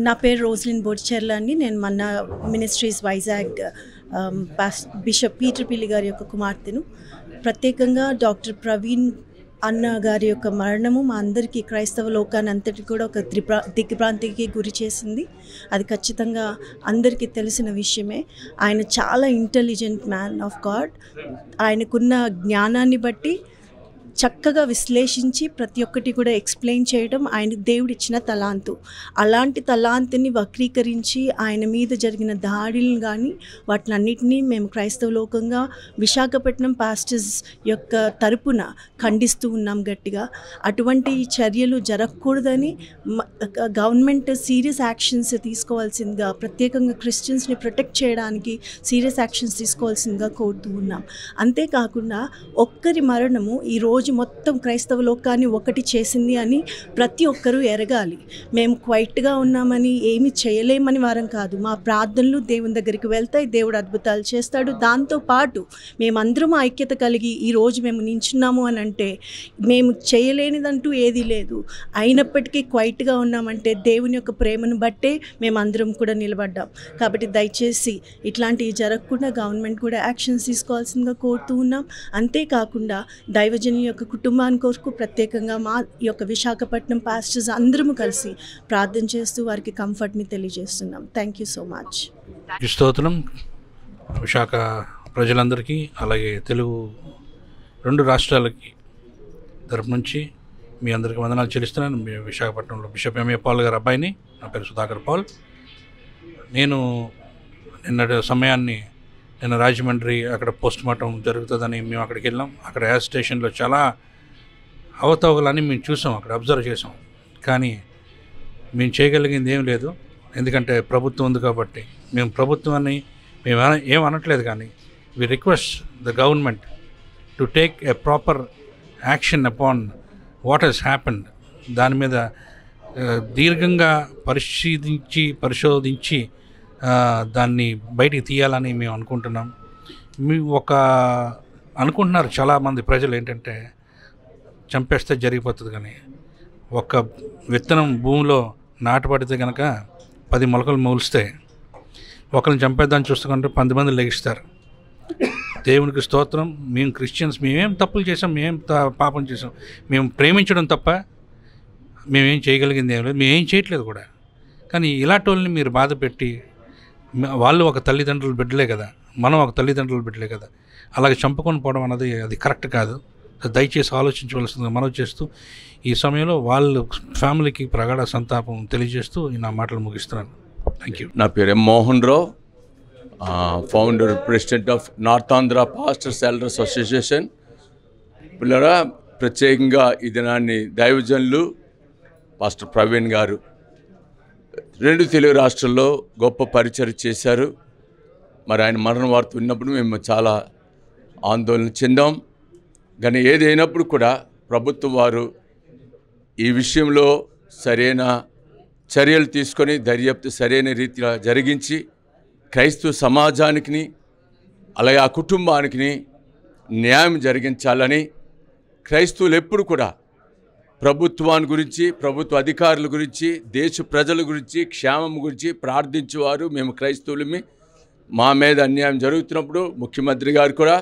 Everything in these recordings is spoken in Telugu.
నా పేరు రోజ్లిన్ బోడ్చెర్ల అండి. నేను మన మినిస్ట్రీస్ వైజాగ్ బిషప్ పీటర్ పిల్లి గారి యొక్క కుమార్తెను. ప్రత్యేకంగా డాక్టర్ ప్రవీణ్ అన్న గారి యొక్క మరణము మా అందరికీ, క్రైస్తవ లోకాన్ని అంతటి కూడా ఒక దిగ్భ్రాంతికి గురి చేసింది. అది ఖచ్చితంగా అందరికీ తెలిసిన విషయమే. ఆయన చాలా ఇంటెలిజెంట్ మ్యాన్ ఆఫ్ గాడ్. ఆయనకున్న జ్ఞానాన్ని బట్టి చక్కగా విశ్లేషించి ప్రతి ఒక్కటి కూడా ఎక్స్ప్లెయిన్ చేయడం ఆయన దేవుడిచ్చిన తలాంతు. అలాంటి తలాంతుని వక్రీకరించి ఆయన మీద జరిగిన దాడులను కానీ వాటినన్నిటినీ మేము క్రైస్తవ లోకంగా విశాఖపట్నం పాస్టర్స్ యొక్క తరపున ఖండిస్తూ ఉన్నాం గట్టిగా. అటువంటి చర్యలు జరగకూడదని గవర్నమెంట్ సీరియస్ యాక్షన్స్ తీసుకోవాల్సిందిగా, ప్రత్యేకంగా క్రిస్టియన్స్ని ప్రొటెక్ట్ చేయడానికి సీరియస్ యాక్షన్స్ తీసుకోవాల్సిందిగా కోరుతూ ఉన్నాం. అంతేకాకుండా ఒక్కరి మరణము ఈరోజు మొత్తం క్రైస్తవ లోకాన్ని ఒకటి చేసింది అని ప్రతి ఒక్కరూ ఎరగాలి. మేము క్వైట్గా ఉన్నామని ఏమి చేయలేమని వారం కాదు. మా ప్రార్థనలు దేవుని దగ్గరికి వెళ్తాయి, దేవుడు అద్భుతాలు చేస్తాడు. దాంతోపాటు మేమందరం ఐక్యత కలిగి ఈరోజు మేము నించున్నాము అని అంటే మేము చేయలేనిదంటూ ఏదీ లేదు. అయినప్పటికీ క్వైట్గా ఉన్నామంటే దేవుని యొక్క ప్రేమను బట్టే మేమందరం కూడా నిలబడ్డాం. కాబట్టి దయచేసి ఇట్లాంటివి జరగకుండా గవర్నమెంట్ కూడా యాక్షన్స్ తీసుకోవాల్సిందిగా కోరుతూ ఉన్నాం. అంతేకాకుండా దైవజనుల యొక్క కుటుంబానికి కొరకు ప్రత్యేకంగా మా యొక్క విశాఖపట్నం పాస్టర్స్ అందరము కలిసి ప్రార్థన చేస్తూ వారికి కంఫర్ట్ని తెలియజేస్తున్నాం. Thank you so much. స్తోత్రం. విశాఖ ప్రజలందరికీ, అలాగే తెలుగు 2 రాష్ట్రాలకి తరపు నుంచి మీ అందరికీ వందనాలు చెల్లిస్తున్నాను. మీ విశాఖపట్నంలో బిషప్ ఎంఏ పాల్ గారి అబ్బాయిని. నా పేరు సుధాకర్ పాల్. నేను నిన్నటి సమయాన్ని నిన్న రాజమండ్రి అక్కడ పోస్ట్ మార్టం జరుగుతుందని మేము అక్కడికి వెళ్ళాం. అక్కడ ఎయిర్ స్టేషన్లో చాలా అవతవకలని మేము చూసాం, అక్కడ అబ్జర్వ్ చేసాం. కానీ మేము చేయగలిగింది ఏం లేదు, ఎందుకంటే ప్రభుత్వం ఉంది కాబట్టి. మేము ప్రభుత్వాన్ని మేము ఏం అనట్లేదు, కానీ we request the government to take a proper action upon what he's happened. దాని మీద దీర్ఘంగా పరిశోధించి దాన్ని బయటికి తీయాలని మేము అనుకుంటున్నాం. అనుకుంటున్నారు చాలామంది ప్రజలు ఏంటంటే చంపేస్తే జరిగిపోతుంది, కానీ ఒక విత్తనం భూమిలో నాటపడితే కనుక 10 మొలకలు మొలుస్తాయి. ఒకరిని చంపేద్దాన్ని చూస్తుంటే 10 మంది లెగిస్తారు. దేవునికి స్తోత్రం. మేము క్రిస్టియన్స్, మేమేం తప్పులు చేసాం, మేమేం పాపం చేసాం? మేము ప్రేమించడం తప్ప మేమేం చేయగలిగింది ఏం లేదు, మేమేం చేయట్లేదు కూడా. కానీ ఇలాంటి వాళ్ళని మీరు బాధ పెట్టి, వాళ్ళు ఒక తల్లిదండ్రుల బిడ్డలే కదా, మనం ఒక తల్లిదండ్రుల బిడ్డలే కదా, అలాగే చంపుకొని పోవడం అన్నది అది కరెక్ట్ కాదు. దయచేసి ఆలోచించవలసిందిగా మనవి చేస్తూ ఈ సమయంలో వాళ్ళ ఫ్యామిలీకి ప్రగాఢ సంతాపం తెలియజేస్తూ నా మాటలు ముగిస్తున్నాను. Thank you. నా పేరు Mohan Rao, founder president of north Andhra pastors elders association. పిల్లరా, ప్రత్యేకంగా ఈ దినాన్ని దైవజనులు పాస్టర్ ప్రవీణ్ గారు 2 తెలుగు రాష్ట్రాల్లో గొప్ప పరిచయం చేశారు. మరి ఆయన మరణ వార్త విన్నప్పుడు మేము చాలా ఆందోళన చెందాం. కానీ ఏదైనప్పుడు కూడా ప్రభుత్వం వారు ఈ విషయంలో సరైన చర్యలు తీసుకొని దర్యాప్తు సరైన రీతిలో జరిగించి క్రైస్తవ సమాజానికి అలాగే ఆ కుటుంబానికి న్యాయం జరిగించాలని, క్రైస్తవులు ఎప్పుడు కూడా ప్రభుత్వాన్ని గురించి, ప్రభుత్వ అధికారుల గురించి, దేశ ప్రజల గురించి, క్షేమం గురించి ప్రార్థించేవారు. మేము క్రైస్తవులమి. మా మీద అన్యాయం జరుగుతున్నప్పుడు ముఖ్యమంత్రి గారు కూడా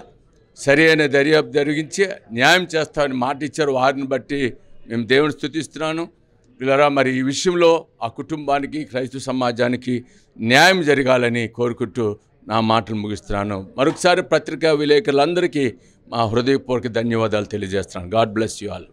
సరైన దర్యాప్తు జరిగించి న్యాయం చేస్తామని మాట ఇచ్చారు. వారిని బట్టి మేము దేవుని స్తుతిస్తున్నాను. పిల్లరా, మరి ఈ విషయంలో ఆ కుటుంబానికి, క్రైస్తవ సమాజానికి న్యాయం జరగాలని కోరుకుంటూ నా మాటలు ముగిస్తున్నాను. మరొకసారి పత్రికా విలేకరులందరికీ మా హృదయపూర్వక ధన్యవాదాలు తెలియజేస్తున్నాను. God bless you all.